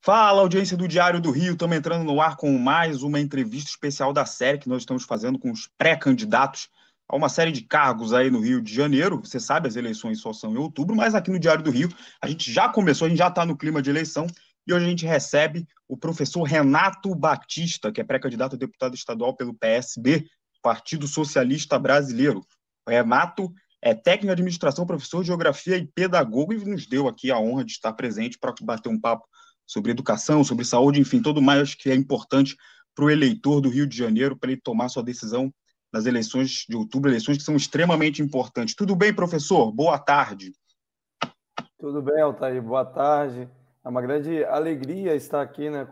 Fala, audiência do Diário do Rio, estamos entrando no ar com mais uma entrevista especial da série que nós estamos fazendo com os pré-candidatos a uma série de cargos aí no Rio de Janeiro. Você sabe, as eleições só são em outubro, mas aqui no Diário do Rio a gente já começou, a gente já está no clima de eleição e hoje a gente recebe o professor Renato Batista, que é pré-candidato a deputado estadual pelo PSB, Partido Socialista Brasileiro. O Renato é técnico em administração, professor de geografia e pedagogo e nos deu aqui a honra de estar presente para bater um papo sobre educação, sobre saúde, enfim, tudo mais que é importante para o eleitor do Rio de Janeiro, para ele tomar sua decisão nas eleições de outubro, eleições que são extremamente importantes. Tudo bem, professor? Boa tarde. Tudo bem, Altair? Boa tarde. É uma grande alegria estar aqui, né,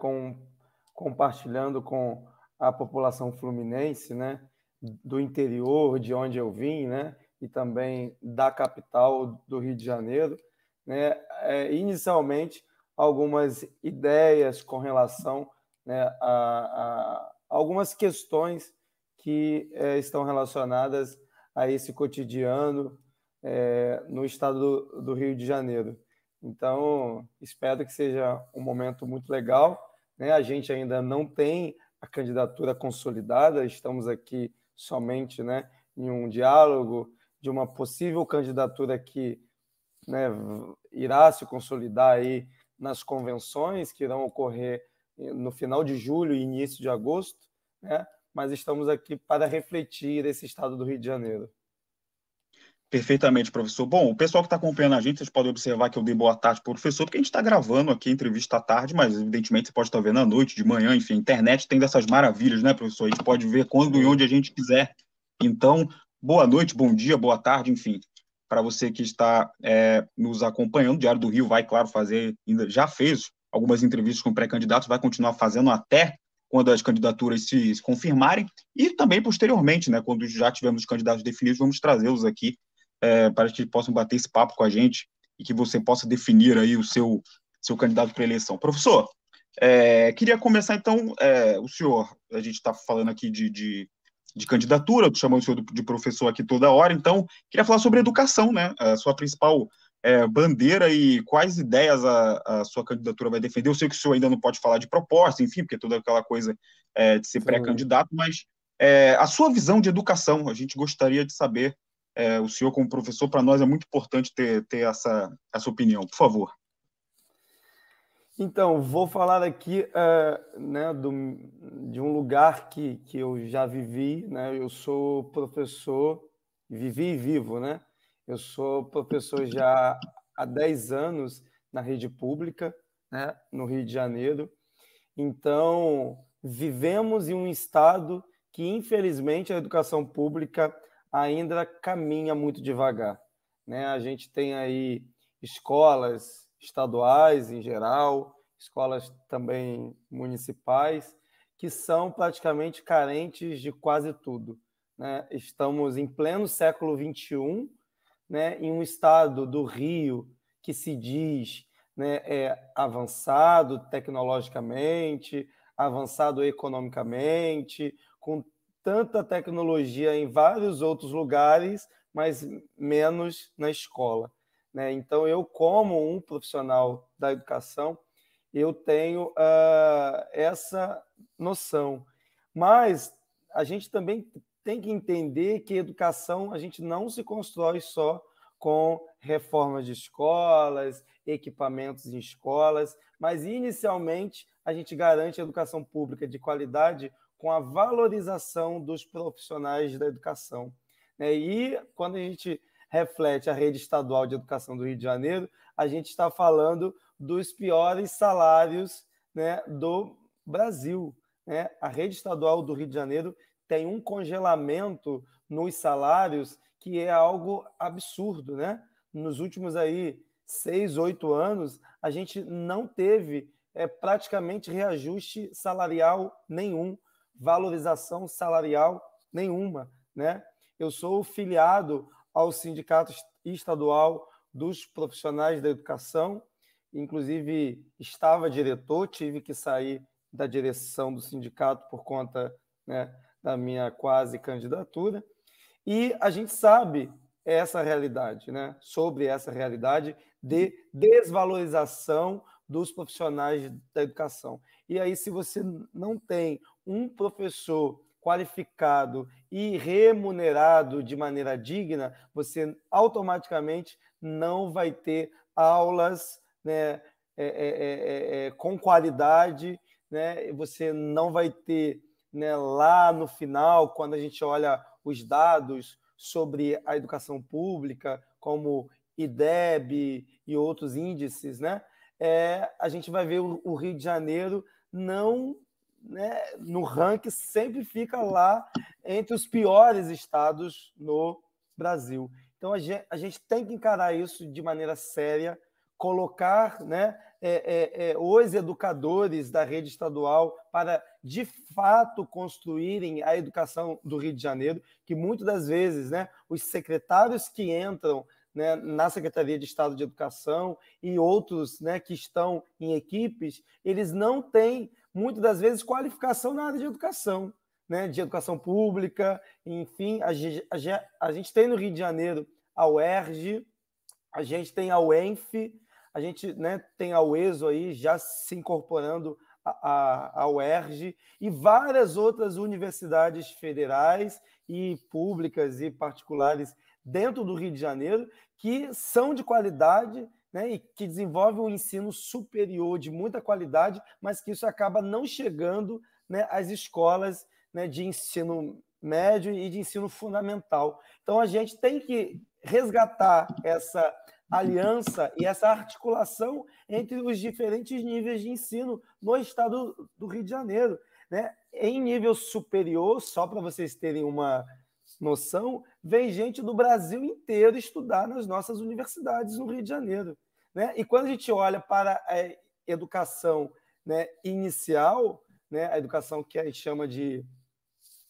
compartilhando com a população fluminense, né, do interior, de onde eu vim, né, e também da capital do Rio de Janeiro, né, inicialmente algumas ideias com relação, né, a algumas questões que estão relacionadas a esse cotidiano no estado do Rio de Janeiro. Então, espero que seja um momento muito legal, né? A gente ainda não tem a candidatura consolidada, estamos aqui somente, né, em um diálogo de uma possível candidatura que, né, irá se consolidar aí nas convenções que irão ocorrer no final de julho e início de agosto, né? Mas estamos aqui para refletir esse estado do Rio de Janeiro. Perfeitamente, professor. Bom, o pessoal que está acompanhando a gente, vocês podem observar que eu dei boa tarde para o professor, porque a gente está gravando aqui a entrevista à tarde, mas evidentemente você pode estar vendo à noite, de manhã, enfim, a internet tem dessas maravilhas, né, professor? A gente pode ver quando e onde a gente quiser. Então, boa noite, bom dia, boa tarde, enfim, para você que está nos acompanhando. O Diário do Rio vai, claro, fazer, ainda já fez algumas entrevistas com pré-candidatos, vai continuar fazendo até quando as candidaturas se confirmarem, e também posteriormente, né, quando já tivermos os candidatos definidos, vamos trazê-los aqui para que possam bater esse papo com a gente e que você possa definir aí o seu candidato para a eleição. Professor, queria começar então, o senhor, a gente está falando aqui de candidatura, estou chamando o senhor de professor aqui toda hora, então queria falar sobre educação, né, a sua principal bandeira e quais ideias a sua candidatura vai defender. Eu sei que o senhor ainda não pode falar de proposta, enfim, porque toda aquela coisa de ser pré-candidato, mas a sua visão de educação, a gente gostaria de saber. O senhor, como professor, para nós é muito importante ter essa opinião. Por favor. Então, vou falar aqui né, de um lugar que eu já vivi, né? Eu sou professor, vivi e vivo, né? Eu sou professor já há 10 anos na rede pública, né, no Rio de Janeiro. Então, vivemos em um estado que, infelizmente, a educação pública ainda caminha muito devagar, né? A gente tem aí escolas estaduais em geral, escolas também municipais, que são praticamente carentes de quase tudo, né? Estamos em pleno século XXI, né, em um estado do Rio que se diz, né, avançado tecnologicamente, avançado economicamente, com tanta tecnologia em vários outros lugares, mas menos na escola, né? Então, eu, como um profissional da educação, eu tenho essa noção. Mas a gente também tem que entender que educação a gente não se constrói só com reformas de escolas, equipamentos em escolas, mas inicialmente a gente garante a educação pública de qualidade com a valorização dos profissionais da educação. E quando a gente reflete a rede estadual de educação do Rio de Janeiro, a gente está falando dos piores salários, né, do Brasil, né? A rede estadual do Rio de Janeiro tem um congelamento nos salários que é algo absurdo, né? Nos últimos aí 6, 8 anos, a gente não teve praticamente reajuste salarial nenhum, valorização salarial nenhuma, né? Eu sou filiado ao Sindicato Estadual dos Profissionais da Educação, inclusive estava diretor, tive que sair da direção do sindicato por conta, né, da minha quase candidatura, e a gente sabe essa realidade, né, sobre essa realidade de desvalorização dos profissionais da educação. E aí, se você não tem um professor qualificado e remunerado de maneira digna, você automaticamente não vai ter aulas, né, com qualidade, né? Você não vai ter, né, lá no final, quando a gente olha os dados sobre a educação pública, como IDEB e outros índices, né? A gente vai ver o Rio de Janeiro não, né, no ranking sempre fica lá entre os piores estados no Brasil. Então a gente tem que encarar isso de maneira séria, colocar, né, os educadores da rede estadual para, de fato, construírem a educação do Rio de Janeiro, que muitas das vezes, né, os secretários que entram, né, na Secretaria de Estado de Educação e outros, né, que estão em equipes, eles não têm, muitas das vezes, qualificação na área de educação, né, de educação pública, enfim, a gente tem no Rio de Janeiro a UERJ, a gente tem a UENF, a gente, né, tem a UESO aí já se incorporando à UERJ e várias outras universidades federais e públicas e particulares dentro do Rio de Janeiro que são de qualidade, né, e que desenvolvem um ensino superior de muita qualidade, mas que isso acaba não chegando, né, às escolas, né, de ensino médio e de ensino fundamental. Então, a gente tem que resgatar essa aliança e essa articulação entre os diferentes níveis de ensino no estado do Rio de Janeiro, né? Em nível superior, só para vocês terem uma noção, vem gente do Brasil inteiro estudar nas nossas universidades no Rio de Janeiro, né? E quando a gente olha para a educação, né, inicial, né, a educação que a gente chama de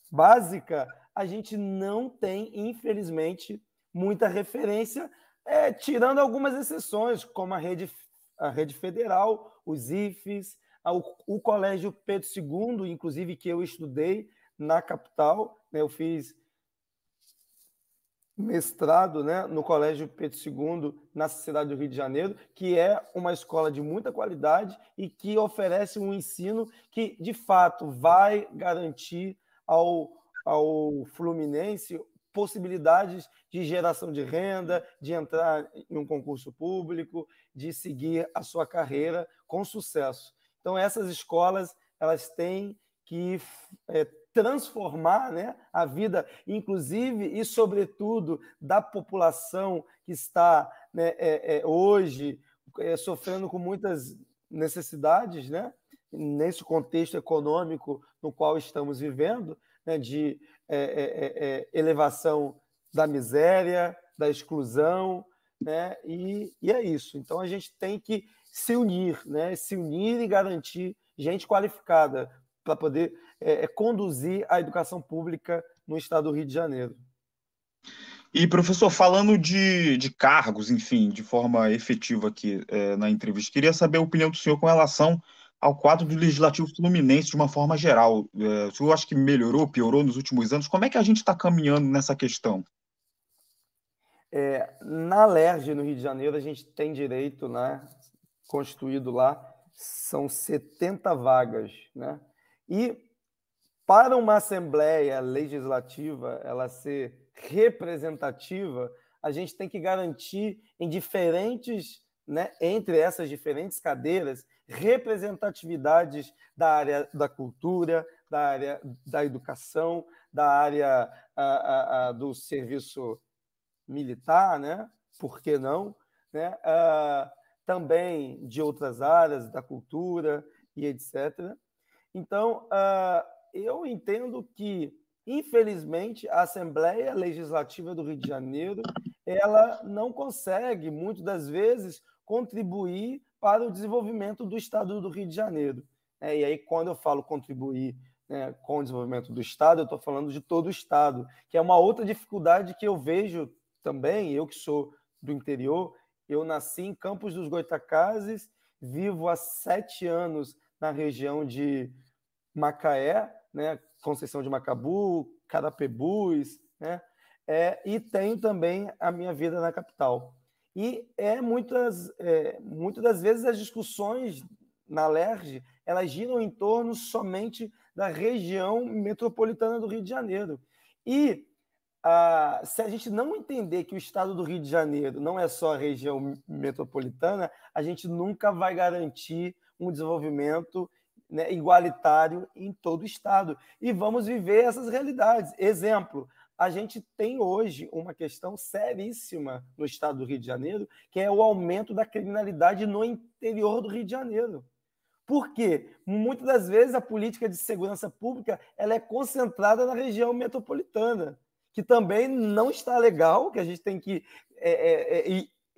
básica, a gente não tem, infelizmente, muita referência, tirando algumas exceções, como a rede federal, os IFES, o Colégio Pedro II, inclusive, que eu estudei na capital, né, eu fiz mestrado, né, no Colégio Pedro II, na cidade do Rio de Janeiro, que é uma escola de muita qualidade e que oferece um ensino que, de fato, vai garantir ao fluminense possibilidades de geração de renda, de entrar em um concurso público, de seguir a sua carreira com sucesso. Então, essas escolas, elas têm que transformar, né, a vida, inclusive e sobretudo da população que está, né, hoje sofrendo com muitas necessidades, né, nesse contexto econômico no qual estamos vivendo, né, de elevação da miséria, da exclusão, né, e é isso. Então a gente tem que se unir, né, se unir e garantir gente qualificada para poder conduzir a educação pública no estado do Rio de Janeiro. E, professor, falando de cargos, enfim, de forma efetiva aqui na entrevista, queria saber a opinião do senhor com relação ao quadro do Legislativo Fluminense de uma forma geral. O senhor acha que melhorou, piorou nos últimos anos? Como é que a gente está caminhando nessa questão? Na LERJ, no Rio de Janeiro, a gente tem direito, né, constituído lá, são 70 vagas, né? E para uma Assembleia Legislativa ela ser representativa, a gente tem que garantir em diferentes, né, entre essas diferentes cadeiras, representatividades da área da cultura, da área da educação, da área do serviço militar, né? Por que não? Né? Também de outras áreas, da cultura e etc. Então, eu entendo que, infelizmente, a Assembleia Legislativa do Rio de Janeiro ela não consegue, muitas das vezes, contribuir para o desenvolvimento do Estado do Rio de Janeiro. E aí, quando eu falo contribuir, né, com o desenvolvimento do Estado, eu estou falando de todo o Estado, que é uma outra dificuldade que eu vejo também, eu que sou do interior, eu nasci em Campos dos Goytacazes, vivo há 7 anos na região de Macaé, né, Conceição de Macabu, Carapebus, né, e tenho também a minha vida na capital. E muitas das vezes as discussões na LERJ, elas giram em torno somente da região metropolitana do Rio de Janeiro. E se a gente não entender que o estado do Rio de Janeiro não é só a região metropolitana, a gente nunca vai garantir um desenvolvimento, né, igualitário em todo o estado. E vamos viver essas realidades. Exemplo, a gente tem hoje uma questão seríssima no estado do Rio de Janeiro, que é o aumento da criminalidade no interior do Rio de Janeiro. Por quê? Muitas das vezes a política de segurança pública ela é concentrada na região metropolitana, que também não está legal, que a gente tem que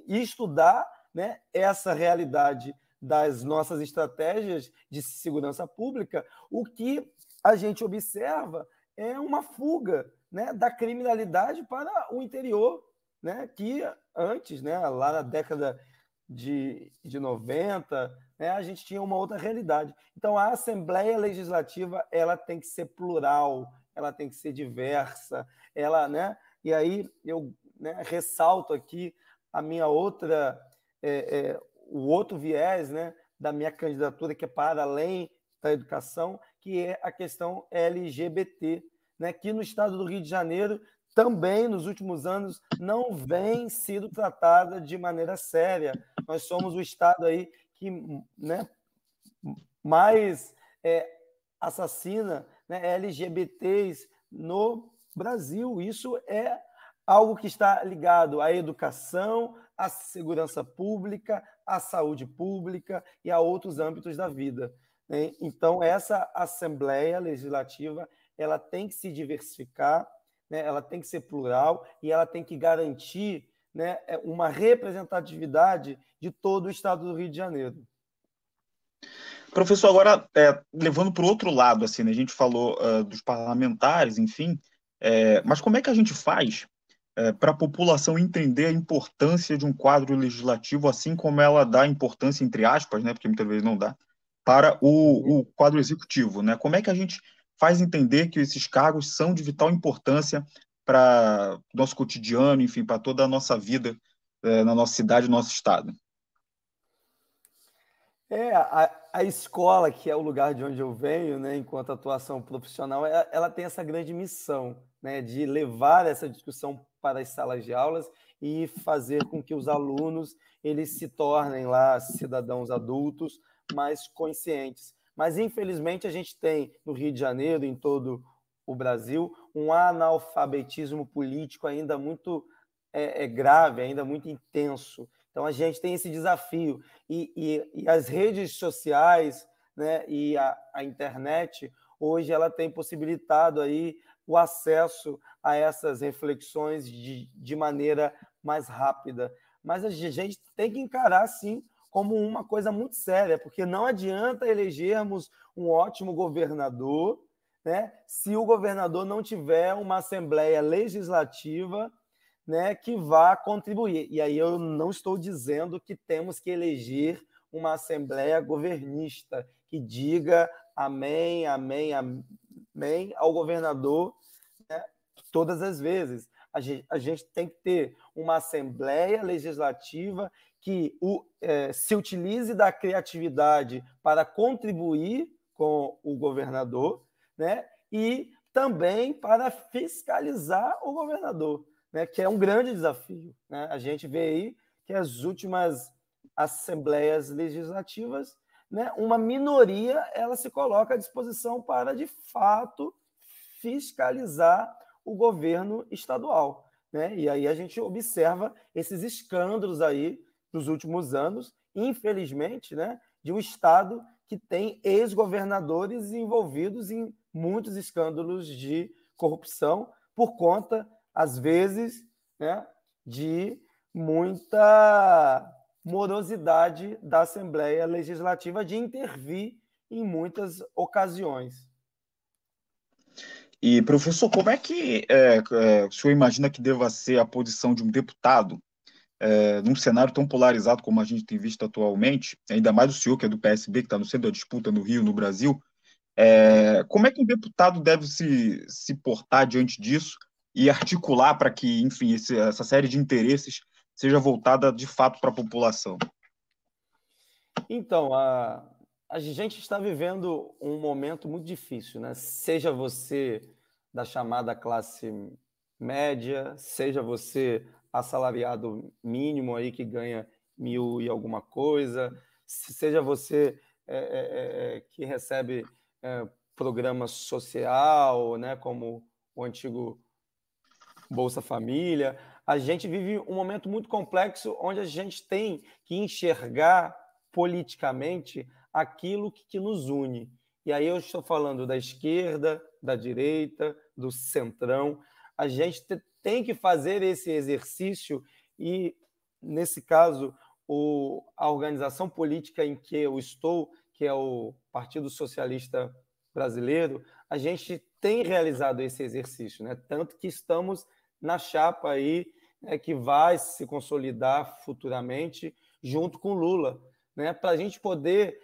estudar, né, essa realidade das nossas estratégias de segurança pública. O que a gente observa é uma fuga, né, da criminalidade para o interior, né, que antes, né, lá na década de 90, né, a gente tinha uma outra realidade. Então, a Assembleia Legislativa ela tem que ser plural, ela tem que ser diversa, né, e aí eu, né, ressalto aqui a minha outra, o outro viés, né, da minha candidatura, que é para além da educação, que é a questão LGBT, né, que no estado do Rio de Janeiro também, nos últimos anos, não vem sido tratada de maneira séria. Nós somos o estado aí que, né, mais assassina, né, LGBTs no Brasil. Isso é algo que está ligado à educação, à segurança pública, à saúde pública e a outros âmbitos da vida. Então, essa Assembleia Legislativa ela tem que se diversificar, né, ela tem que ser plural e ela tem que garantir, né, uma representatividade de todo o estado do Rio de Janeiro. Professor, agora, levando para o outro lado, assim, né, a gente falou dos parlamentares, enfim, mas como é que a gente faz para a população entender a importância de um quadro legislativo, assim como ela dá importância, entre aspas, né, porque muitas vezes não dá, para o quadro executivo, né? Como é que a gente faz entender que esses cargos são de vital importância para o nosso cotidiano, enfim, para toda a nossa vida na nossa cidade, no nosso estado? A escola, que é o lugar de onde eu venho, né, enquanto atuação profissional, ela tem essa grande missão, né, de levar essa discussão para as salas de aulas e fazer com que os alunos eles se tornem lá cidadãos adultos mais conscientes. Mas, infelizmente, a gente tem no Rio de Janeiro, em todo o Brasil, um analfabetismo político ainda muito grave, ainda muito intenso. Então, a gente tem esse desafio. E as redes sociais, né, e a internet, hoje, ela tem possibilitado aí o acesso a essas reflexões de maneira mais rápida. Mas a gente tem que encarar, sim, como uma coisa muito séria, porque não adianta elegermos um ótimo governador, né, se o governador não tiver uma Assembleia Legislativa, né, que vá contribuir. E aí eu não estou dizendo que temos que eleger uma Assembleia governista que diga amém, amém, amém ao governador, né, todas as vezes. A gente tem que ter uma Assembleia Legislativa que se utilize da criatividade para contribuir com o governador, né, e também para fiscalizar o governador, né, que é um grande desafio, né? A gente vê aí que as últimas assembleias legislativas, né, uma minoria ela se coloca à disposição para, de fato, fiscalizar o governo estadual, né? E aí a gente observa esses escândalos aí nos últimos anos, infelizmente, né, de um estado que tem ex-governadores envolvidos em muitos escândalos de corrupção por conta, às vezes, né, de muita morosidade da Assembleia Legislativa de intervir em muitas ocasiões. E, professor, como é que o senhor imagina que deva ser a posição de um deputado num cenário tão polarizado como a gente tem visto atualmente, ainda mais o senhor, que é do PSB, que está no centro da disputa no Rio, no Brasil, como é que um deputado deve se portar diante disso e articular para que, enfim, essa série de interesses seja voltada de fato para a população? Então, a gente está vivendo um momento muito difícil, né? Seja você da chamada classe média, seja você assalariado mínimo aí que ganha 1.000 e alguma coisa, seja você que recebe programa social, né? Como o antigo Bolsa Família. A gente vive um momento muito complexo onde a gente tem que enxergar politicamente aquilo que nos une. E aí eu estou falando da esquerda, da direita, do centrão. A gente tem que fazer esse exercício e, nesse caso, a organização política em que eu estou, que é o Partido Socialista Brasileiro, a gente tem realizado esse exercício, né? Tanto que estamos na chapa aí, né, que vai se consolidar futuramente junto com Lula, né, para a gente poder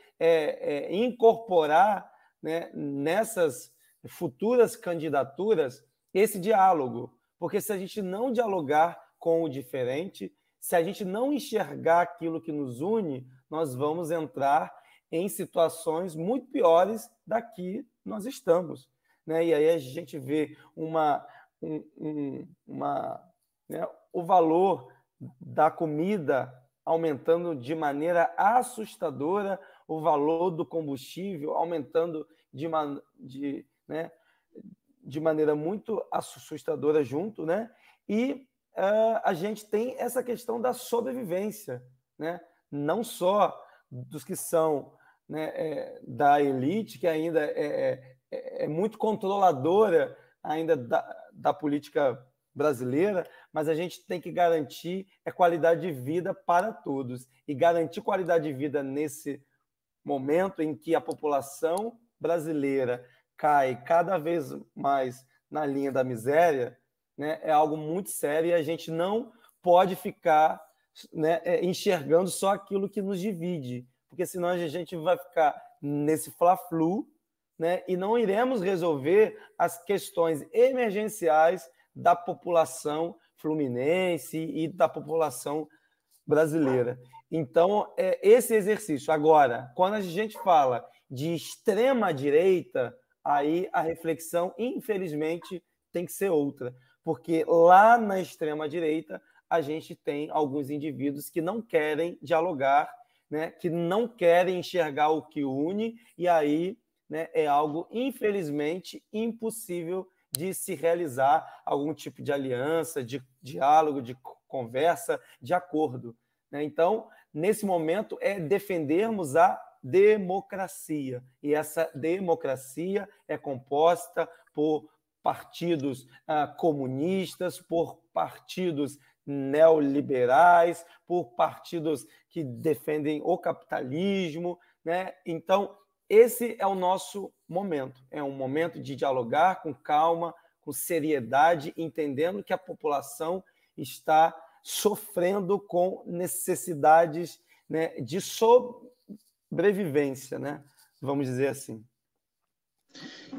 incorporar, né, nessas futuras candidaturas esse diálogo, porque se a gente não dialogar com o diferente, se a gente não enxergar aquilo que nos une, nós vamos entrar em situações muito piores daqui nós estamos, né? E aí a gente vê né, o valor da comida aumentando de maneira assustadora, o valor do combustível aumentando né, de maneira muito assustadora junto, né? E a gente tem essa questão da sobrevivência, né? Não só dos que são, né, da elite, que ainda é muito controladora ainda da política brasileira, mas a gente tem que garantir qualidade de vida para todos. E garantir qualidade de vida nesse momento em que a população brasileira cai cada vez mais na linha da miséria, né, é algo muito sério e a gente não pode ficar, né, enxergando só aquilo que nos divide, porque senão a gente vai ficar nesse fla-flu, né, e não iremos resolver as questões emergenciais da população fluminense e da população brasileira. Então, esse exercício. Agora, quando a gente fala de extrema-direita, aí a reflexão, infelizmente, tem que ser outra, porque lá na extrema-direita a gente tem alguns indivíduos que não querem dialogar, né, que não querem enxergar o que une, e aí, né, é algo, infelizmente, impossível de se realizar algum tipo de aliança, de diálogo, de conversa, de acordo. Então, nesse momento, é defendermos a democracia. E essa democracia é composta por partidos comunistas, por partidos neoliberais, por partidos que defendem o capitalismo, né? Então, esse é o nosso momento. É um momento de dialogar com calma, com seriedade, entendendo que a população está sofrendo com necessidades, né, de sobrevivência, né? Vamos dizer assim.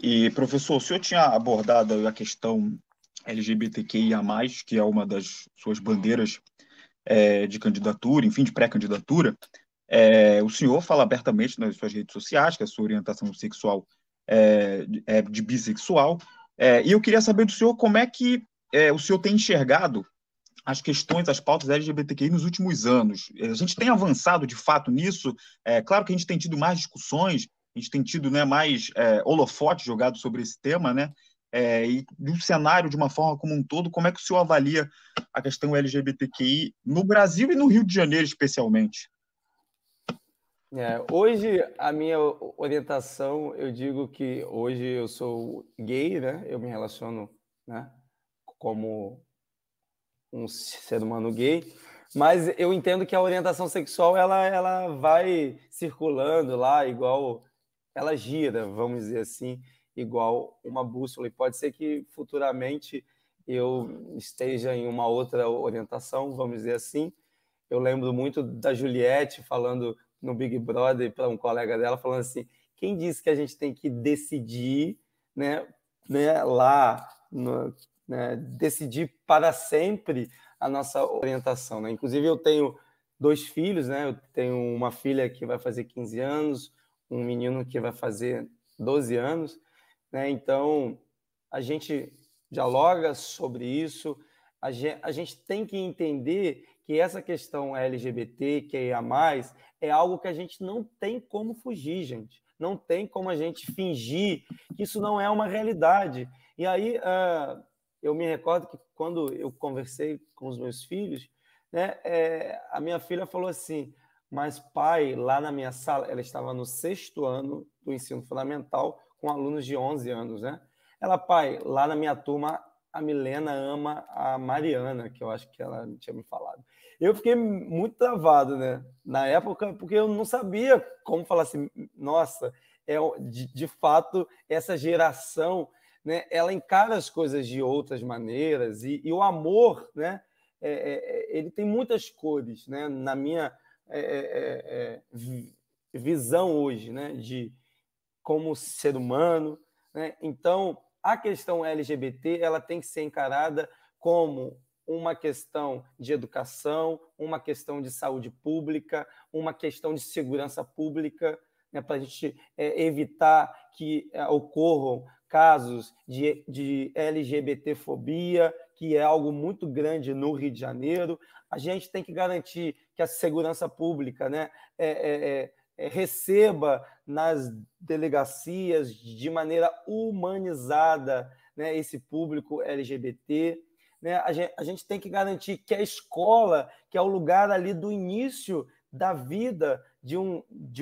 E, professor, o senhor tinha abordado a questão LGBTQIA+, que é uma das suas bandeiras de candidatura, enfim, de pré-candidatura. O senhor fala abertamente nas suas redes sociais que a sua orientação sexual é de bissexual. E eu queria saber do senhor como é que o senhor tem enxergado as questões, as pautas LGBTQI nos últimos anos. A gente tem avançado, de fato, nisso. Claro que a gente tem tido mais discussões, a gente tem tido, né, mais holofote jogado sobre esse tema, né? E do cenário, de uma forma como um todo, como é que o senhor avalia a questão LGBTQI no Brasil e no Rio de Janeiro, especialmente? Hoje, a minha orientação, eu digo que hoje eu sou gay, né? Eu me relaciono, né, como um ser humano gay, mas eu entendo que a orientação sexual ela vai circulando lá, igual ela gira, vamos dizer assim, igual uma bússola. E pode ser que futuramente eu esteja em uma outra orientação, vamos dizer assim. Eu lembro muito da Juliette falando no Big Brother para um colega dela, falando assim: quem disse que a gente tem que decidir, né lá né, decidir para sempre a nossa orientação, né? Inclusive, eu tenho 2 filhos, né? Eu tenho uma filha que vai fazer 15 anos, um menino que vai fazer 12 anos, né? Então, a gente dialoga sobre isso, a gente tem que entender que essa questão LGBT, que é a mais, é algo que a gente não tem como fugir, gente. Não tem como a gente fingir que isso não é uma realidade. E aí, eu me recordo que quando eu conversei com os meus filhos, né, a minha filha falou assim, mas pai, lá na minha sala, ela estava no 6º ano do ensino fundamental, com alunos de 11 anos, né? Ela, pai, lá na minha turma, a Milena ama a Mariana, que eu acho que ela tinha me falado. Eu fiquei muito travado, né? Na época, porque eu não sabia como falar assim, nossa, de fato, essa geração, né, ela encara as coisas de outras maneiras, e o amor, né, ele tem muitas cores, né? Na minha visão hoje, né, de como ser humano, né? Então, a questão LGBT ela tem que ser encarada como uma questão de educação, uma questão de saúde pública, uma questão de segurança pública, né, para a gente evitar que ocorram casos de LGBTfobia, que é algo muito grande no Rio de Janeiro. A gente tem que garantir que a segurança pública, né, receba nas delegacias de maneira humanizada, né, esse público LGBT. Né? A gente tem que garantir que a escola, que é o lugar ali do início da vida de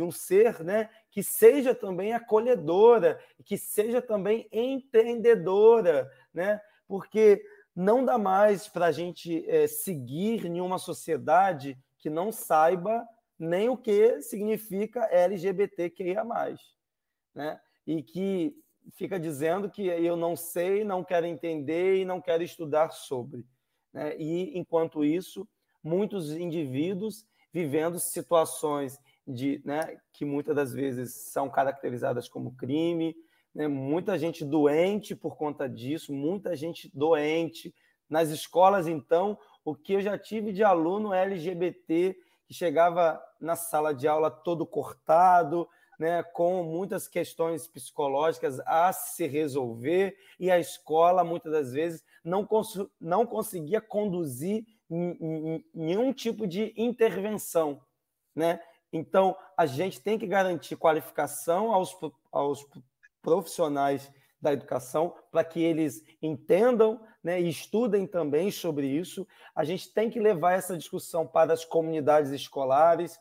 um ser, né, que seja também acolhedora, que seja também empreendedora, né? Porque não dá mais para a gente seguir em uma sociedade que não saiba nem o que significa LGBTQIA+, né? E que fica dizendo que eu não sei, não quero entender e não quero estudar sobre. Né? E, enquanto isso, muitos indivíduos vivendo situações né, que muitas das vezes são caracterizadas como crime, né? Muita gente doente por conta disso, muita gente doente. Nas escolas, então, o que eu já tive de aluno LGBT que chegava na sala de aula todo cortado, né, com muitas questões psicológicas a se resolver, e a escola, muitas das vezes, não conseguia conduzir nenhum tipo de intervenção. Né? Então, a gente tem que garantir qualificação aos profissionais da educação para que eles entendam, né, e estudem também sobre isso. A gente tem que levar essa discussão para as comunidades escolares,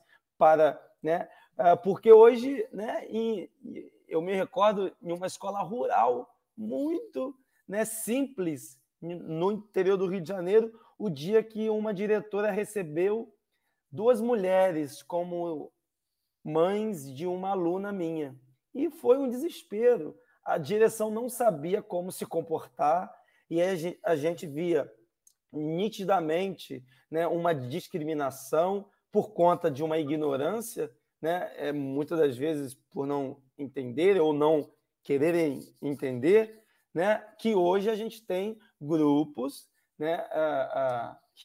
né, porque hoje, né, eu me recordo em uma escola rural muito, né, simples, no interior do Rio de Janeiro, o dia que uma diretora recebeu 2 mulheres como mães de uma aluna minha. E foi um desespero. A direção não sabia como se comportar e a gente via nitidamente, né, uma discriminação por conta de uma ignorância, né, muitas das vezes por não entender ou não quererem entender, né, que hoje a gente tem grupos, né,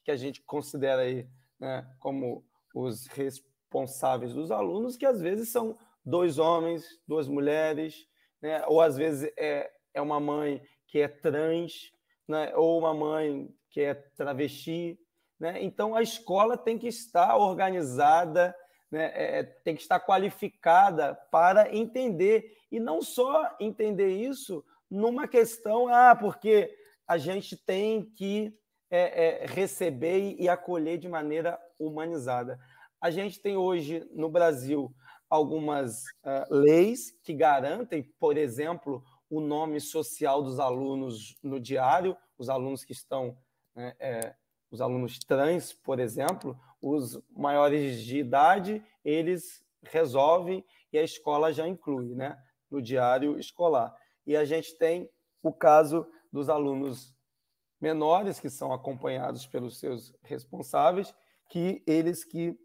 que a gente considera aí, né, como os responsáveis dos alunos, que às vezes são 2 homens, 2 mulheres, né, ou às vezes é uma mãe que é trans, né, ou uma mãe que é travesti. Né? Então, a escola tem que estar organizada, né, tem que estar qualificada para entender, e não só entender isso numa questão, porque a gente tem que receber e acolher de maneira humanizada. A gente tem hoje no Brasil algumas leis que garantem, por exemplo, o nome social dos alunos no diário, os alunos que estão, os alunos trans, por exemplo, os maiores de idade, eles resolvem e a escola já inclui, né, no diário escolar. E a gente tem o caso dos alunos menores, que são acompanhados pelos seus responsáveis, que eles que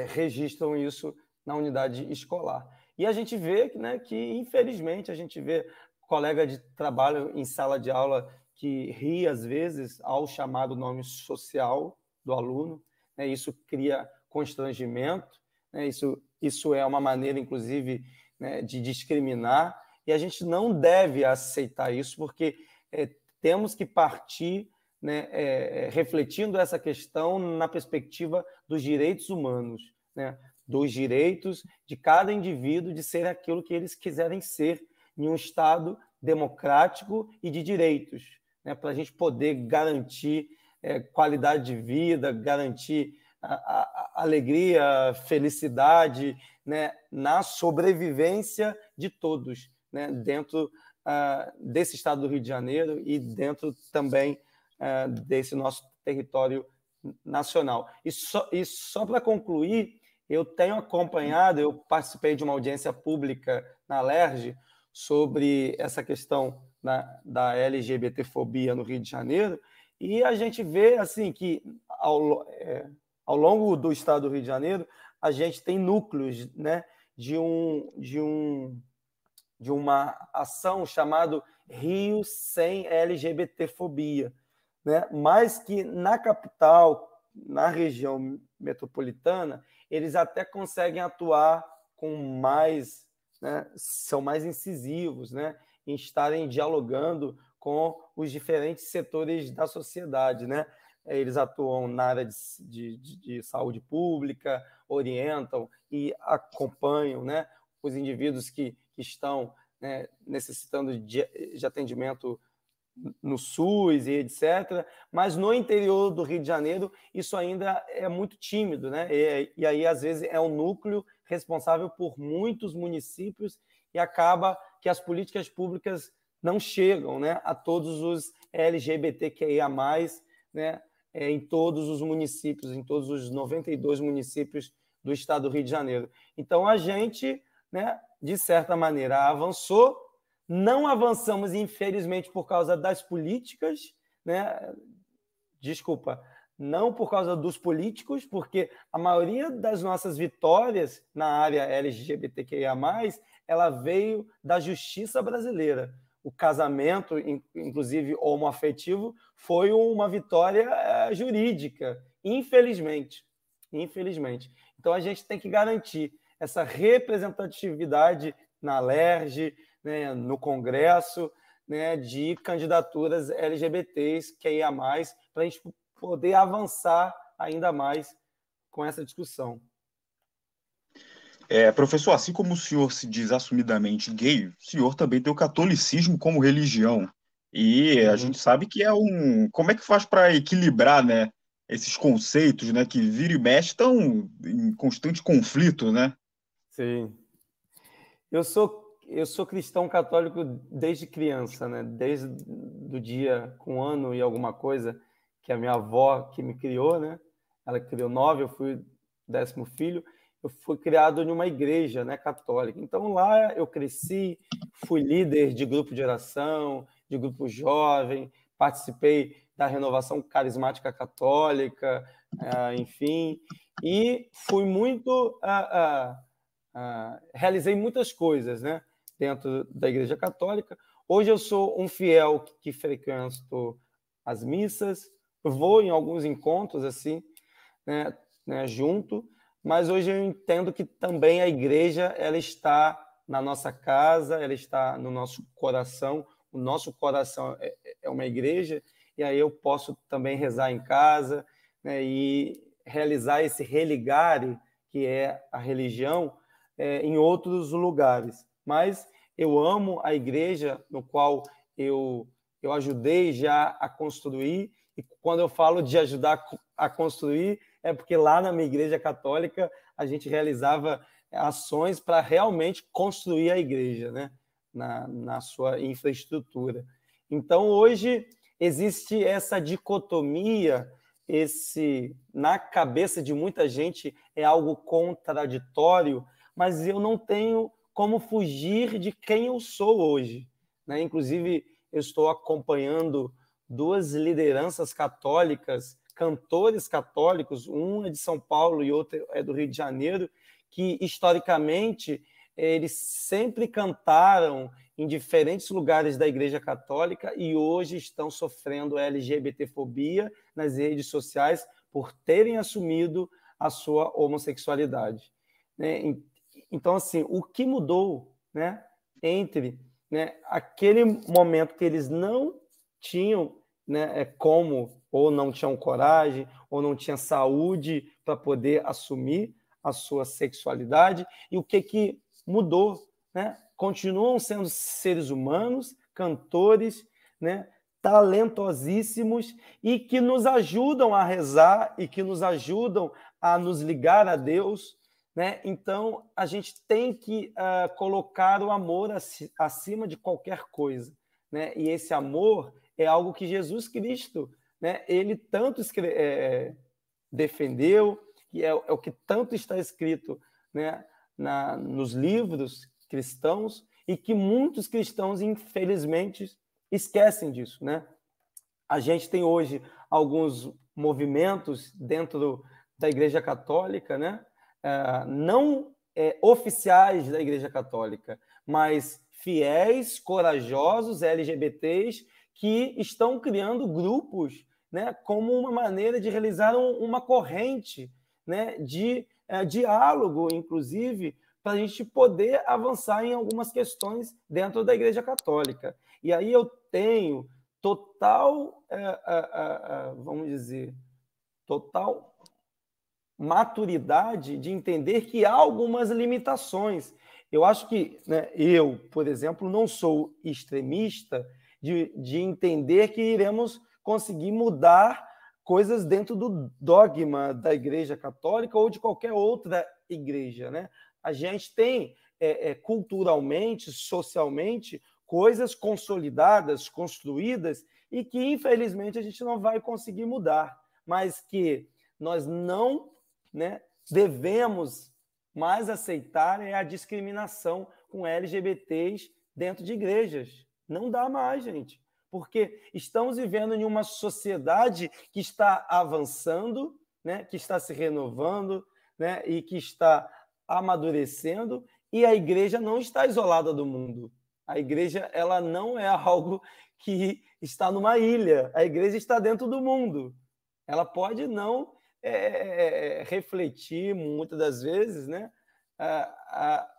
registram isso na unidade escolar. E a gente vê, né, que, infelizmente, a gente vê colega de trabalho em sala de aula que ri, às vezes, ao chamado nome social do aluno, né? Isso cria constrangimento, né? Isso é uma maneira, inclusive, né, de discriminar, e a gente não deve aceitar isso, porque temos que partir, né, refletindo essa questão na perspectiva dos direitos humanos, né, dos direitos de cada indivíduo de ser aquilo que eles quiserem ser em um Estado democrático e de direitos, né, para a gente poder garantir qualidade de vida, garantir a alegria, felicidade, né, na sobrevivência de todos, né, dentro desse Estado do Rio de Janeiro e dentro também desse nosso território nacional. E só para concluir, eu tenho acompanhado, eu participei de uma audiência pública na LERJ sobre essa questão da LGBTfobia no Rio de Janeiro, e a gente vê assim, que ao longo do Estado do Rio de Janeiro, a gente tem núcleos, né, de uma ação chamada Rio Sem LGBTfobia, né? Mas que na capital, na região metropolitana, eles até conseguem atuar com mais, né, são mais incisivos, né, em estarem dialogando com os diferentes setores da sociedade, né? Eles atuam na área de saúde pública, orientam e acompanham, né, os indivíduos que estão, né, necessitando de atendimento no SUS e etc. Mas no interior do Rio de Janeiro isso ainda é muito tímido, né? E aí, às vezes, é um núcleo responsável por muitos municípios e acaba que as políticas públicas não chegam, né, a todos os LGBTQIA+, né, em todos os municípios, em todos os 92 municípios do estado do Rio de Janeiro. Então, a gente, né, de certa maneira, avançou, não avançamos, infelizmente, por causa das políticas, né? Desculpa, não por causa dos políticos, porque a maioria das nossas vitórias na área LGBTQIA+, ela veio da justiça brasileira. O casamento, inclusive homoafetivo, foi uma vitória jurídica, infelizmente. Infelizmente. Então, a gente tem que garantir essa representatividade na LERJ, né, no Congresso, né, de candidaturas LGBTs, que ia mais, para a gente poder avançar ainda mais com essa discussão. Professor, assim como o senhor se diz assumidamente gay, o senhor também tem o catolicismo como religião. E a gente sabe que Como é que faz para equilibrar, né, esses conceitos, né, que vira e mexe estão em constante conflito, né? Sim. Eu sou cristão católico desde criança, né? Desde o dia, com um ano e alguma coisa, que a minha avó que me criou, né? Ela criou 9, eu fui o 10º filho. Eu fui criado em uma igreja, né, católica. Então lá eu cresci, fui líder de grupo de oração, de grupo jovem, participei da renovação carismática católica, enfim, e fui muito realizei muitas coisas, né, dentro da Igreja Católica. Hoje eu sou um fiel que frequento as missas, vou em alguns encontros assim, né, junto, mas hoje eu entendo que também a Igreja ela está na nossa casa, ela está no nosso coração. O nosso coração é uma igreja, e aí eu posso também rezar em casa, né, e realizar esse religare, que é a religião, em outros lugares. Mas eu amo a igreja no qual eu ajudei já a construir, e quando eu falo de ajudar a construir, é porque lá na minha igreja católica a gente realizava ações para realmente construir a igreja, né, na sua infraestrutura. Então, hoje, existe essa dicotomia, na cabeça de muita gente é algo contraditório, mas eu não tenho como fugir de quem eu sou hoje, né? Inclusive, eu estou acompanhando 2 lideranças católicas, cantores católicos, um é de São Paulo e outro é do Rio de Janeiro, que historicamente eles sempre cantaram em diferentes lugares da Igreja Católica e hoje estão sofrendo LGBTfobia nas redes sociais por terem assumido a sua homossexualidade. Né? Então, assim, o que mudou, né, entre, né, aquele momento que eles não tinham, né, como, ou não tinham coragem, ou não tinham saúde para poder assumir a sua sexualidade, e o que mudou, né? Continuam sendo seres humanos, cantores, né, talentosíssimos e que nos ajudam a rezar e que nos ajudam a nos ligar a Deus, né? Então, a gente tem que colocar o amor acima de qualquer coisa, né? E esse amor é algo que Jesus Cristo, né, ele tanto defendeu, que é o que tanto está escrito, né, nos livros cristãos, e que muitos cristãos, infelizmente, esquecem disso, né? A gente tem hoje alguns movimentos dentro da Igreja Católica, né? Não oficiais da Igreja Católica, mas fiéis, corajosos, LGBTs, que estão criando grupos, né, como uma maneira de realizar uma corrente, né, de diálogo, inclusive, para a gente poder avançar em algumas questões dentro da Igreja Católica. E aí eu tenho total, vamos dizer, total maturidade de entender que há algumas limitações. Eu acho que, né, eu, por exemplo, não sou extremista de entender que iremos conseguir mudar coisas dentro do dogma da Igreja Católica ou de qualquer outra igreja, né? A gente tem culturalmente, socialmente, coisas consolidadas, construídas, e que, infelizmente, a gente não vai conseguir mudar, mas que nós não, né, devemos mais aceitar a discriminação com LGBTs dentro de igrejas. Não dá mais, gente, porque estamos vivendo em uma sociedade que está avançando, né, que está se renovando, né, e que está amadurecendo, e a igreja não está isolada do mundo. A igreja, ela não é algo que está numa ilha. A igreja está dentro do mundo. Ela pode não refletir, muitas das vezes, né,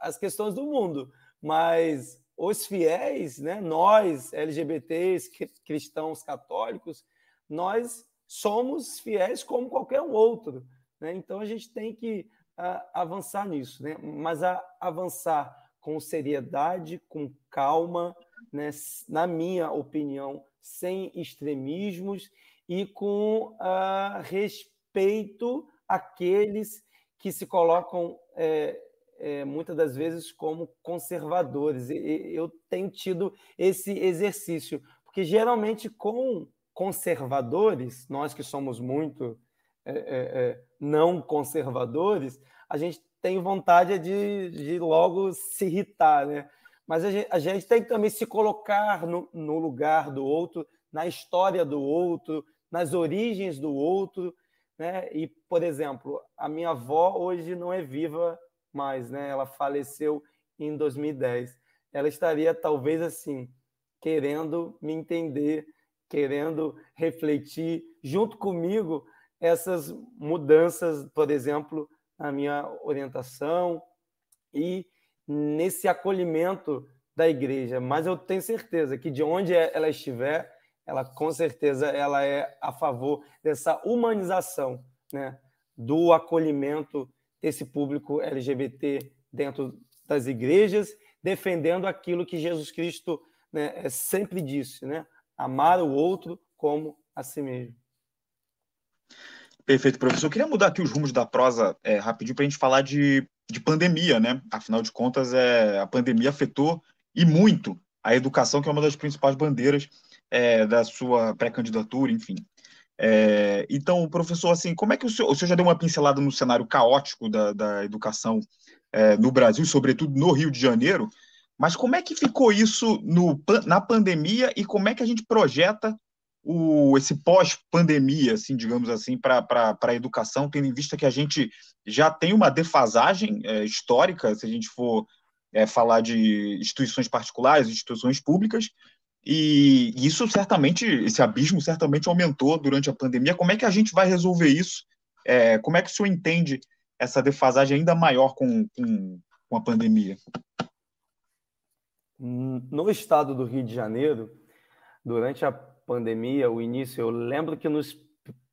as questões do mundo, mas os fiéis, né, nós, LGBTs, cristãos católicos, nós somos fiéis como qualquer um outro, né? Então, a gente tem que avançar nisso, né? Mas avançar com seriedade, com calma, né? Na minha opinião, sem extremismos e com respeito àqueles que se colocam muitas das vezes como conservadores. Eu tenho tido esse exercício, porque geralmente com conservadores, nós que somos muito não conservadores, a gente tem vontade de logo se irritar, né? Mas a gente tem que também se colocar no lugar do outro, na história do outro, nas origens do outro, né? E, por exemplo, a minha avó hoje não é viva mais, né? Ela faleceu em 2010. Ela estaria, talvez, assim, querendo me entender, querendo refletir junto comigo essas mudanças, por exemplo, na minha orientação e nesse acolhimento da igreja. Mas eu tenho certeza que de onde ela estiver, ela com certeza ela é a favor dessa humanização, né, do acolhimento desse público LGBT dentro das igrejas, defendendo aquilo que Jesus Cristo, né, sempre disse, né, amar o outro como a si mesmo. Perfeito, professor. Eu queria mudar aqui os rumos da prosa rapidinho para a gente falar de pandemia, né? Afinal de contas, a pandemia afetou e muito a educação, que é uma das principais bandeiras da sua pré-candidatura, enfim. Então, professor, assim, como é que o senhor já deu uma pincelada no cenário caótico da educação no Brasil, sobretudo no Rio de Janeiro, mas como é que ficou isso na pandemia e como é que a gente projeta esse pós-pandemia, assim, digamos assim, para a educação, tendo em vista que a gente já tem uma defasagem histórica, se a gente for falar de instituições particulares, instituições públicas, e isso certamente, esse abismo certamente aumentou durante a pandemia. Como é que a gente vai resolver isso? Como é que o senhor entende essa defasagem ainda maior com a pandemia? No estado do Rio de Janeiro, durante a pandemia, o início, eu lembro que nos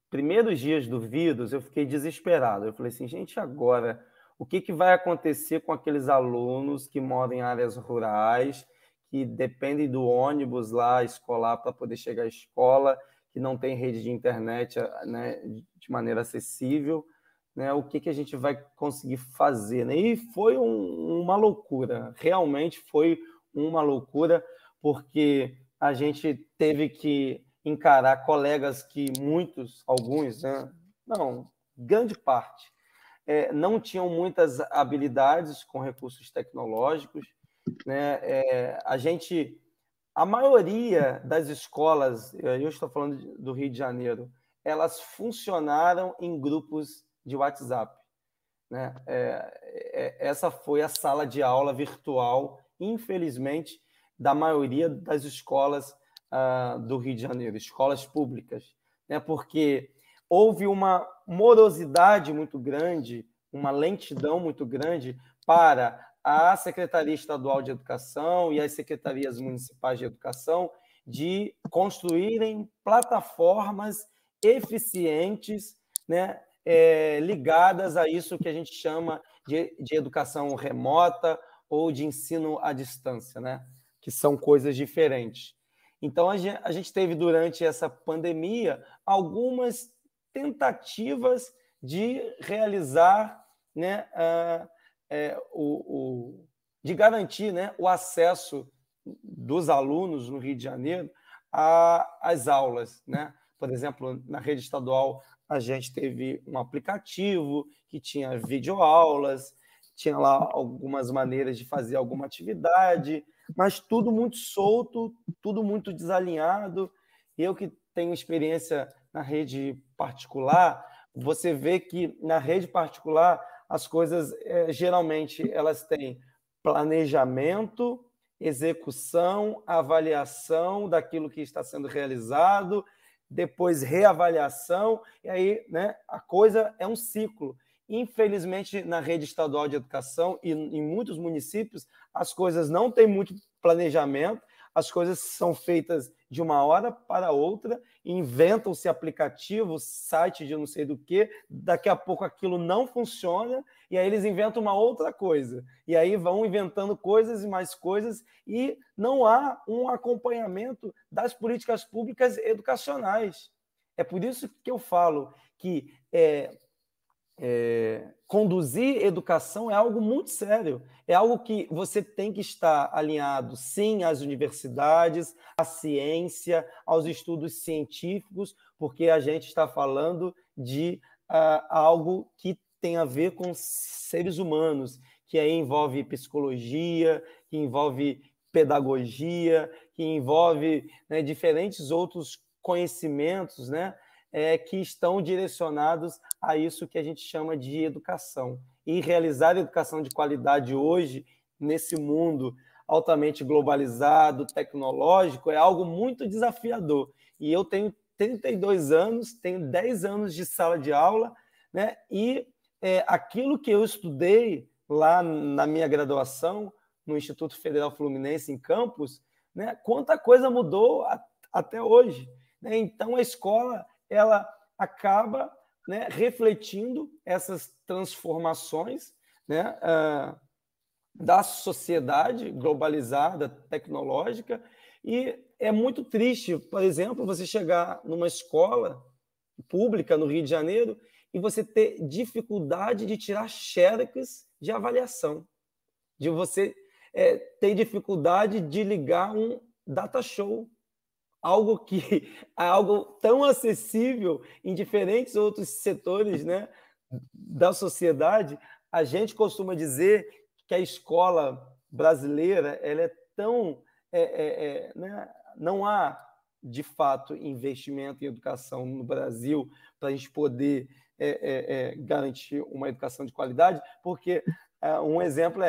primeiros dias do vírus eu fiquei desesperado. Eu falei assim, gente, agora, o que vai acontecer com aqueles alunos que moram em áreas rurais, que dependem do ônibus lá escolar para poder chegar à escola, que não tem rede de internet, né, de maneira acessível, né? O que a gente vai conseguir fazer, né? E foi uma loucura, realmente foi uma loucura, porque a gente teve que encarar colegas que alguns, né? Não, grande parte, não tinham muitas habilidades com recursos tecnológicos, né? A maioria das escolas, eu estou falando do Rio de Janeiro, elas funcionaram em grupos de WhatsApp, né? Essa foi a sala de aula virtual, infelizmente, da maioria das escolas do Rio de Janeiro, escolas públicas, né? Porque houve uma morosidade muito grande, uma lentidão muito grande para a Secretaria Estadual de Educação e as secretarias municipais de educação de construírem plataformas eficientes, né, ligadas a isso que a gente chama de educação remota ou de ensino à distância, né, que são coisas diferentes. Então, a gente teve, durante essa pandemia, algumas tentativas de realizar, né, de garantir, né, o acesso dos alunos no Rio de Janeiro às aulas, né? Por exemplo, na rede estadual, a gente teve um aplicativo que tinha videoaulas, tinha lá algumas maneiras de fazer alguma atividade, mas tudo muito solto, tudo muito desalinhado. Eu que tenho experiência na rede particular, você vê que na rede particular as coisas geralmente elas têm planejamento, execução, avaliação daquilo que está sendo realizado, depois reavaliação, e aí, né, a coisa é um ciclo. Infelizmente, na rede estadual de educação e em muitos municípios, as coisas não têm muito planejamento, as coisas são feitas de uma hora para outra, inventam-se aplicativos, site de não sei do que, daqui a pouco aquilo não funciona, e aí eles inventam uma outra coisa. E aí vão inventando coisas e mais coisas, e não há um acompanhamento das políticas públicas educacionais. É por isso que eu falo que conduzir educação é algo muito sério, é algo que você tem que estar alinhado, sim, às universidades, à ciência, aos estudos científicos, porque a gente está falando de algo que tem a ver com seres humanos, que aí envolve psicologia, que envolve pedagogia, que envolve, né, diferentes outros conhecimentos, né, que estão direcionados a isso que a gente chama de educação. E realizar educação de qualidade hoje, nesse mundo altamente globalizado, tecnológico, é algo muito desafiador. E eu tenho 32 anos, tenho 10 anos de sala de aula, né? E aquilo que eu estudei lá na minha graduação, no Instituto Federal Fluminense, em Campos, né? Quanta coisa mudou até hoje, né? Então, a escola ela acaba, né, refletindo essas transformações, né, da sociedade globalizada, tecnológica, e é muito triste, por exemplo, você chegar numa escola pública no Rio de Janeiro e você ter dificuldade de tirar xerox de avaliação, de você ter dificuldade de ligar um data show, algo que é algo tão acessível em diferentes outros setores, né, da sociedade. A gente costuma dizer que a escola brasileira ela é tão né, não há de fato investimento em educação no Brasil para a gente poder garantir uma educação de qualidade, porque um exemplo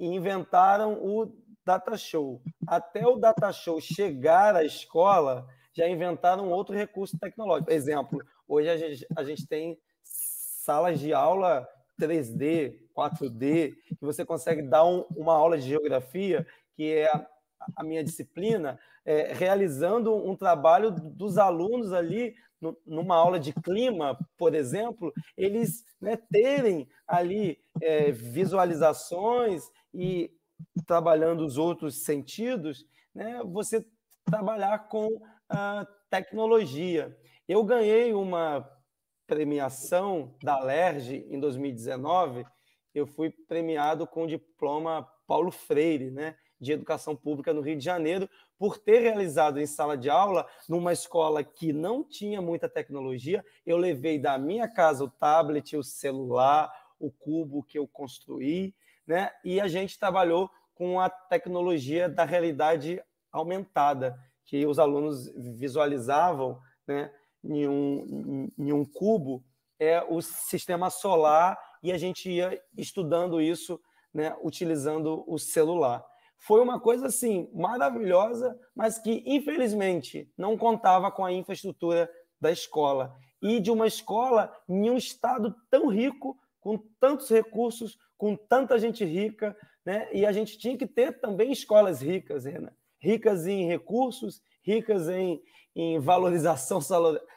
e inventaram o data show. Até o data show chegar à escola, já inventaram outro recurso tecnológico. Exemplo, hoje a gente tem salas de aula 3D, 4D, que você consegue dar uma aula de geografia, que é a minha disciplina, realizando um trabalho dos alunos ali, numa aula de clima, por exemplo, eles, né, terem ali visualizações e trabalhando os outros sentidos, né, você trabalhar com a tecnologia. Eu ganhei uma premiação da LERJ em 2019, eu fui premiado com o diploma Paulo Freire, né, de Educação Pública no Rio de Janeiro, por ter realizado em sala de aula, numa escola que não tinha muita tecnologia. Eu levei da minha casa o tablet, o celular, o cubo que eu construí, né, e a gente trabalhou com a tecnologia da realidade aumentada, que os alunos visualizavam, né, em um cubo o sistema solar, e a gente ia estudando isso, né, utilizando o celular. Foi uma coisa assim maravilhosa, mas que infelizmente não contava com a infraestrutura da escola, e de uma escola em um estado tão rico, com tantos recursos, com tanta gente rica, né? E a gente tinha que ter também escolas ricas, Renan, ricas em recursos, ricas em valorização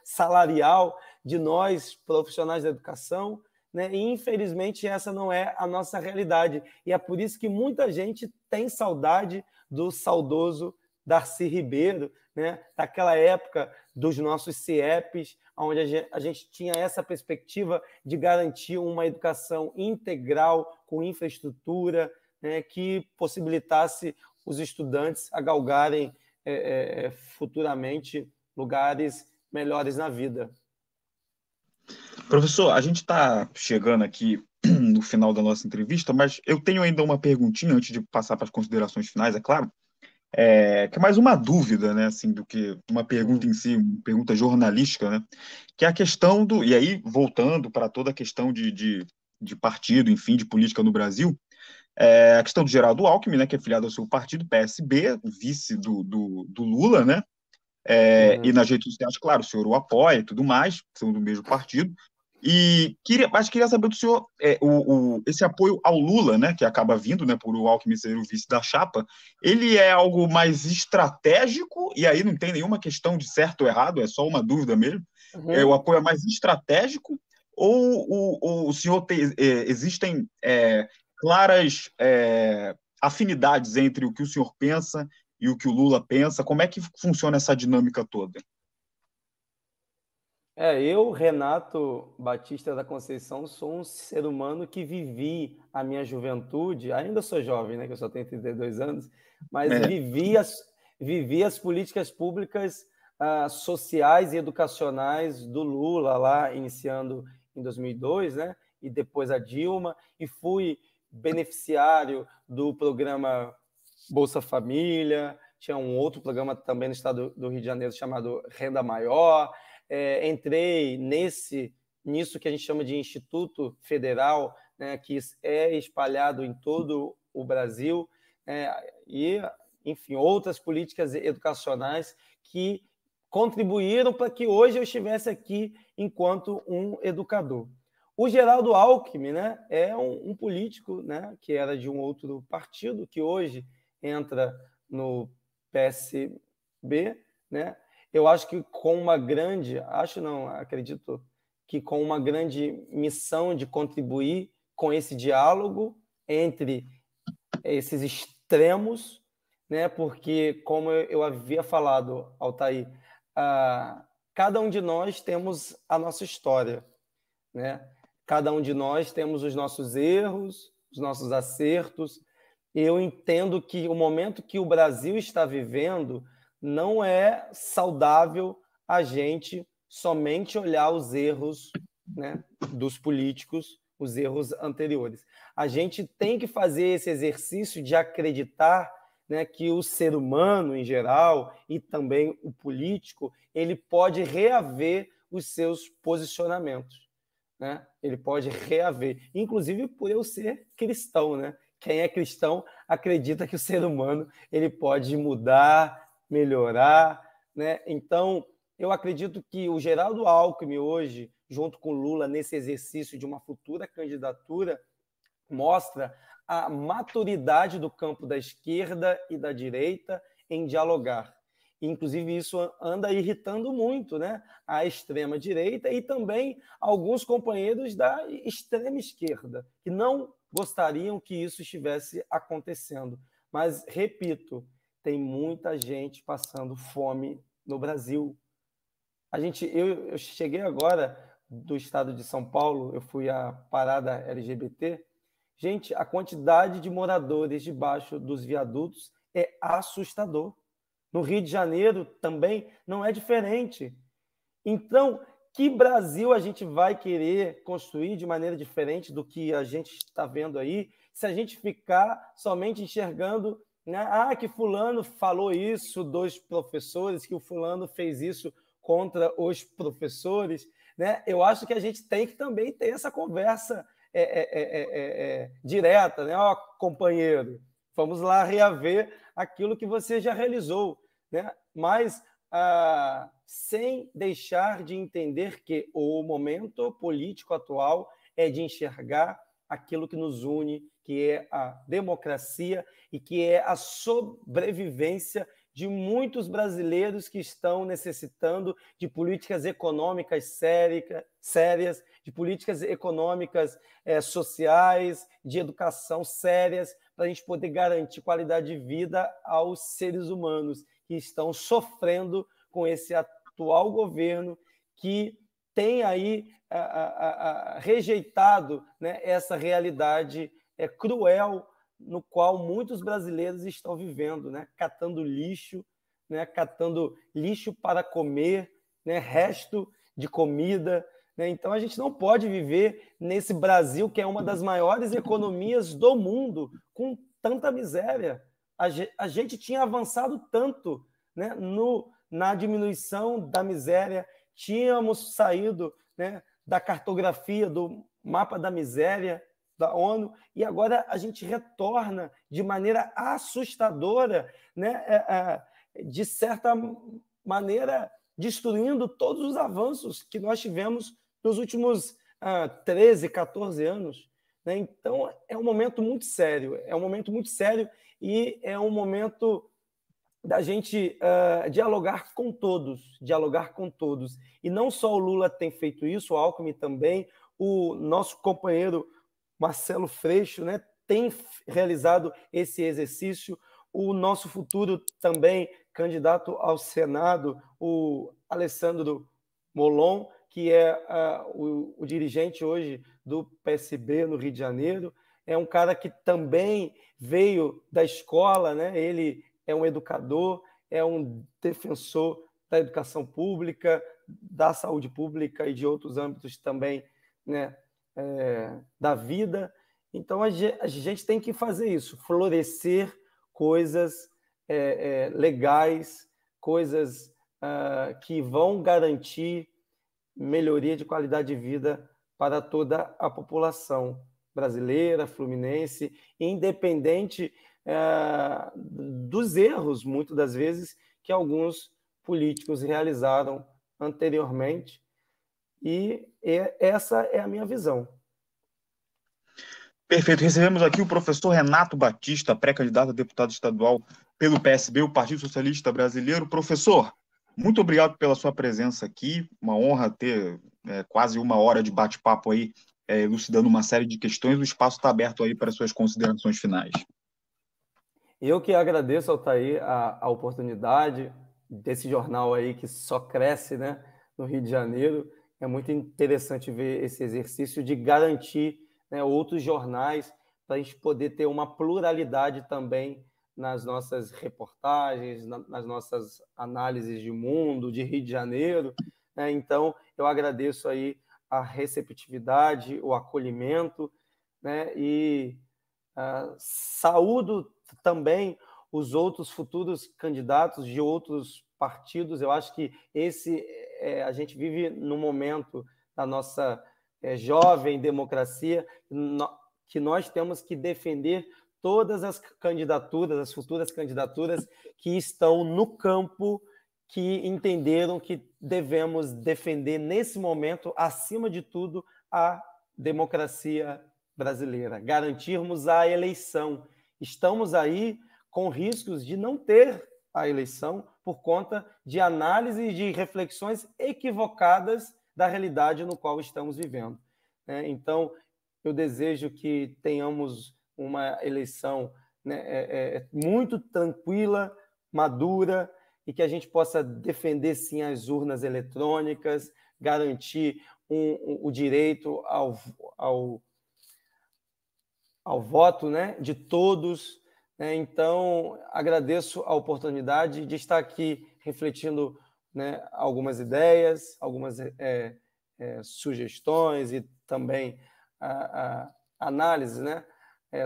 salarial de nós, profissionais da educação, né? E, infelizmente, essa não é a nossa realidade. E é por isso que muita gente tem saudade do saudoso Darcy Ribeiro, né? Daquela época dos nossos CIEPs, onde a gente tinha essa perspectiva de garantir uma educação integral, com infraestrutura, né? Que possibilitasse os estudantes a galgarem futuramente lugares melhores na vida. Professor, a gente está chegando aqui no final da nossa entrevista, mas eu tenho ainda uma perguntinha antes de passar para as considerações finais, é claro, que é mais uma dúvida, né, assim, do que uma pergunta em si, uma pergunta jornalística, né, que é a questão do, e aí voltando para toda a questão de partido, enfim, de política no Brasil, a questão do Geraldo Alckmin, né, que é filiado ao seu partido, PSB, vice do Lula, né, e nas redes sociais, claro, o senhor o apoia e tudo mais, são do mesmo partido. Mas queria saber do senhor esse apoio ao Lula, né, que acaba vindo, né, por o Alckmin ser o vice da chapa, ele é algo mais estratégico, e aí não tem nenhuma questão de certo ou errado, é só uma dúvida mesmo. O apoio é mais estratégico, ou o senhor existem claras afinidades entre o que o senhor pensa e o que o Lula pensa? Como é que funciona essa dinâmica toda? Eu, Renato Batista da Conceição, sou um ser humano que vivi a minha juventude, ainda sou jovem, né, que eu só tenho 32 anos, mas vivi as políticas públicas sociais e educacionais do Lula, lá iniciando em 2002, né, e depois a Dilma, e fui beneficiário do programa Bolsa Família, tinha um outro programa também no estado do Rio de Janeiro chamado Renda Maior. Entrei nisso que a gente chama de Instituto Federal, né, que é espalhado em todo o Brasil, e, enfim, outras políticas educacionais que contribuíram para que hoje eu estivesse aqui enquanto um educador. O Geraldo Alckmin, né, é um político, né, que era de um outro partido, que hoje entra no PSB, né? Eu acho que com uma grande, acredito que com uma grande missão de contribuir com esse diálogo entre esses extremos, né? Porque, como eu havia falado, Altair, cada um de nós temos a nossa história, né? Cada um de nós temos os nossos erros, os nossos acertos. Eu entendo que o momento que o Brasil está vivendo não é saudável a gente somente olhar os erros, né, dos políticos, os erros anteriores. A gente tem que fazer esse exercício de acreditar, né, que o ser humano em geral e também o político, ele pode reaver os seus posicionamentos, né? Ele pode reaver, inclusive por eu ser cristão, né? quem é cristão acredita que o ser humano ele pode mudar, melhorar, né? Então, eu acredito que o Geraldo Alckmin hoje, junto com Lula, nesse exercício de uma futura candidatura, mostra a maturidade do campo da esquerda e da direita em dialogar. Inclusive, isso anda irritando muito, né, a extrema-direita e também alguns companheiros da extrema-esquerda, que não gostariam que isso estivesse acontecendo. Mas, repito, tem muita gente passando fome no Brasil. Eu cheguei agora do estado de São Paulo, eu fui à parada LGBT. Gente, a quantidade de moradores debaixo dos viadutos é assustador. No Rio de Janeiro também não é diferente. Então, que Brasil a gente vai querer construir de maneira diferente do que a gente está vendo aí, se a gente ficar somente enxergando, né, que fulano falou isso dos professores, que o fulano fez isso contra os professores, né? Eu acho que a gente tem que também ter essa conversa direta, né? Ó, companheiro, vamos lá reaver aquilo que você já realizou, né? Mas sem deixar de entender que o momento político atual é de enxergar aquilo que nos une, que é a democracia e que é a sobrevivência de muitos brasileiros que estão necessitando de políticas econômicas sérias, de políticas econômicas sociais, de educação sérias, para a gente poder garantir qualidade de vida aos seres humanos que estão sofrendo com esse atual governo que tem aí rejeitado, né, essa realidade cruel no qual muitos brasileiros estão vivendo, né, catando lixo para comer, né, resto de comida, né? Então a gente não pode viver nesse Brasil que é uma das maiores economias do mundo com tanta miséria. A gente tinha avançado tanto, né, na diminuição da miséria, tínhamos saído, né, da cartografia, do mapa da miséria da ONU, e agora a gente retorna de maneira assustadora, né, de certa maneira, destruindo todos os avanços que nós tivemos nos últimos 13, 14 anos. Né? Então, é um momento muito sério, e é um momento da gente dialogar com todos. E não só o Lula tem feito isso, o Alckmin também, o nosso companheiro Marcelo Freixo, né, tem realizado esse exercício, o nosso futuro também candidato ao Senado, o Alessandro Molon, que é o dirigente hoje do PSB no Rio de Janeiro, é um cara que também veio da escola, né? Ele é um educador, é um defensor da educação pública, da saúde pública e de outros âmbitos também, né, da vida. Então, a gente tem que fazer isso, florescer coisas legais, coisas que vão garantir melhoria de qualidade de vida para toda a população brasileira, fluminense, independente dos erros, muitas das vezes, que alguns políticos realizaram anteriormente. E essa é a minha visão. Perfeito. Recebemos aqui o professor Renato Batista, pré-candidato a deputado estadual pelo PSB, o Partido Socialista Brasileiro. Professor, muito obrigado pela sua presença aqui. Uma honra ter quase uma hora de bate-papo aí, elucidando uma série de questões. O espaço está aberto aí para suas considerações finais. Eu que agradeço, Altair, a oportunidade desse jornal aí que só cresce, né, no Rio de Janeiro. É muito interessante ver esse exercício de garantir, né, outros jornais para a gente poder ter uma pluralidade também nas nossas reportagens, nas nossas análises de mundo, de Rio de Janeiro. Né? Então, eu agradeço aí a receptividade, o acolhimento, né, e saúdo também os outros futuros candidatos de outros partidos. Eu acho que a gente vive num momento da nossa jovem democracia que nós temos que defender todas as candidaturas, as futuras candidaturas que estão no campo, que entenderam que devemos defender, nesse momento, acima de tudo, a democracia brasileira, garantirmos a eleição. Estamos aí com riscos de não ter a eleição por conta de análise de reflexões equivocadas da realidade no qual estamos vivendo. Então, eu desejo que tenhamos uma eleição, né, muito tranquila, madura, e que a gente possa defender, sim, as urnas eletrônicas, garantir o direito ao voto, né, de todos. Então, agradeço a oportunidade de estar aqui refletindo, né, algumas ideias, algumas sugestões e também a análise, né,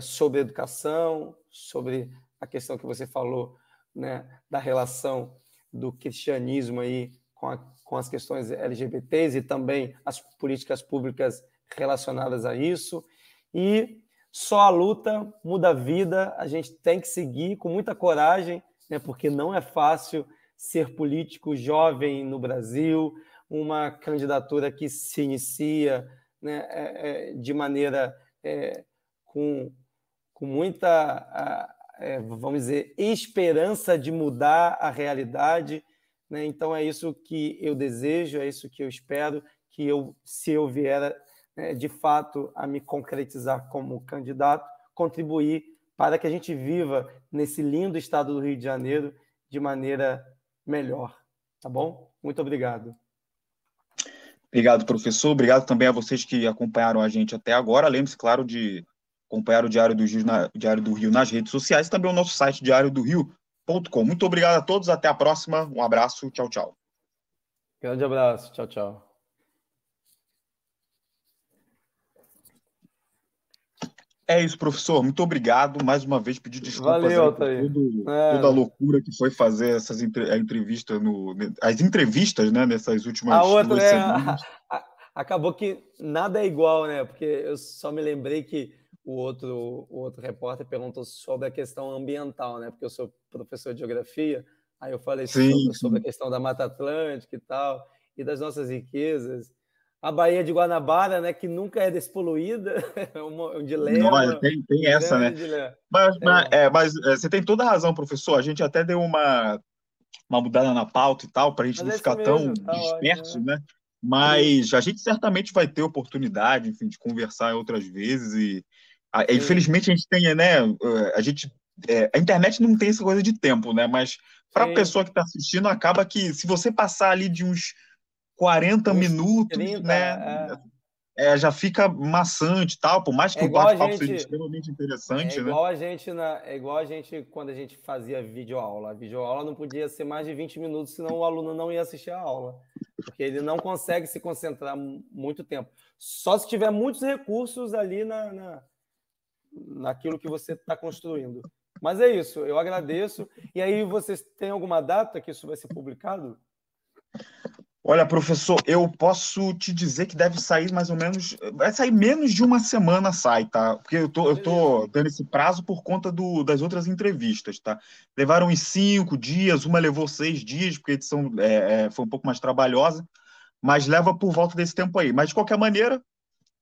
sobre educação, sobre a questão que você falou, né, da relação do cristianismo aí com as questões LGBTs e também as políticas públicas relacionadas a isso. E só a luta muda a vida, a gente tem que seguir com muita coragem, né, porque não é fácil ser político jovem no Brasil, uma candidatura que se inicia, né, de maneira com muita, vamos dizer, esperança de mudar a realidade, né? Então é isso que eu desejo, é isso que eu espero, que se eu vier de fato a me concretizar como candidato, contribuir para que a gente viva nesse lindo estado do Rio de Janeiro de maneira melhor, tá bom? Muito obrigado. Obrigado, professor. Obrigado também a vocês que acompanharam a gente até agora. Lembre-se, claro, de acompanhar o Diário do Rio nas redes sociais e também o nosso site diariodorio.com. Muito obrigado a todos. Até a próxima. Um abraço. Tchau, tchau. Grande abraço. Tchau, tchau. É isso, professor. Muito obrigado. Mais uma vez, pedir desculpas. Valeu, aí por Altair. toda a loucura que foi fazer essas as entrevistas, né, nessas últimas a outra, 2 semanas. Acabou que nada é igual, né? Porque eu só me lembrei que o outro repórter perguntou sobre a questão ambiental, né? Porque eu sou professor de geografia, aí eu falei sobre a questão da Mata Atlântica e tal, e das nossas riquezas. A Baía de Guanabara, né, que nunca é despoluída, é um dilema. Não, tem essa, né? Dilema. Mas você tem toda a razão, professor. A gente até deu uma mudada na pauta e tal, para a gente não ficar tão disperso, né? Mas a gente certamente vai ter oportunidade, enfim, de conversar outras vezes. E infelizmente a gente tem, né? A internet não tem essa coisa de tempo, né? Mas para a pessoa que está assistindo, acaba que se você passar ali de uns 40 minutos, 30, né? Já fica maçante e tal, por mais que o bate-papo seja extremamente interessante, é igual a gente quando a gente fazia videoaula. A videoaula não podia ser mais de 20 minutos, senão o aluno não ia assistir a aula, porque ele não consegue se concentrar muito tempo. Só se tiver muitos recursos ali naquilo que você está construindo. Mas é isso, eu agradeço. E aí, vocês têm alguma data que isso vai ser publicado? Olha, professor, eu posso te dizer que deve sair mais ou menos... Vai sair menos de uma semana, tá? Porque eu tô dando esse prazo por conta das outras entrevistas, tá? Levaram uns 5 dias, uma levou 6 dias, porque a edição foi um pouco mais trabalhosa, mas leva por volta desse tempo aí. Mas, de qualquer maneira,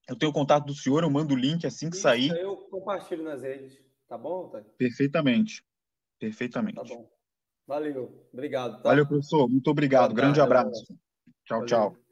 eu tenho o contato do senhor, eu mando o link assim que sair. Eu compartilho nas redes, tá bom, Thay? Perfeitamente. Tá bom. Valeu, obrigado. Tá? Valeu, professor. Muito obrigado. Grande abraço. Tchau, Valeu. tchau.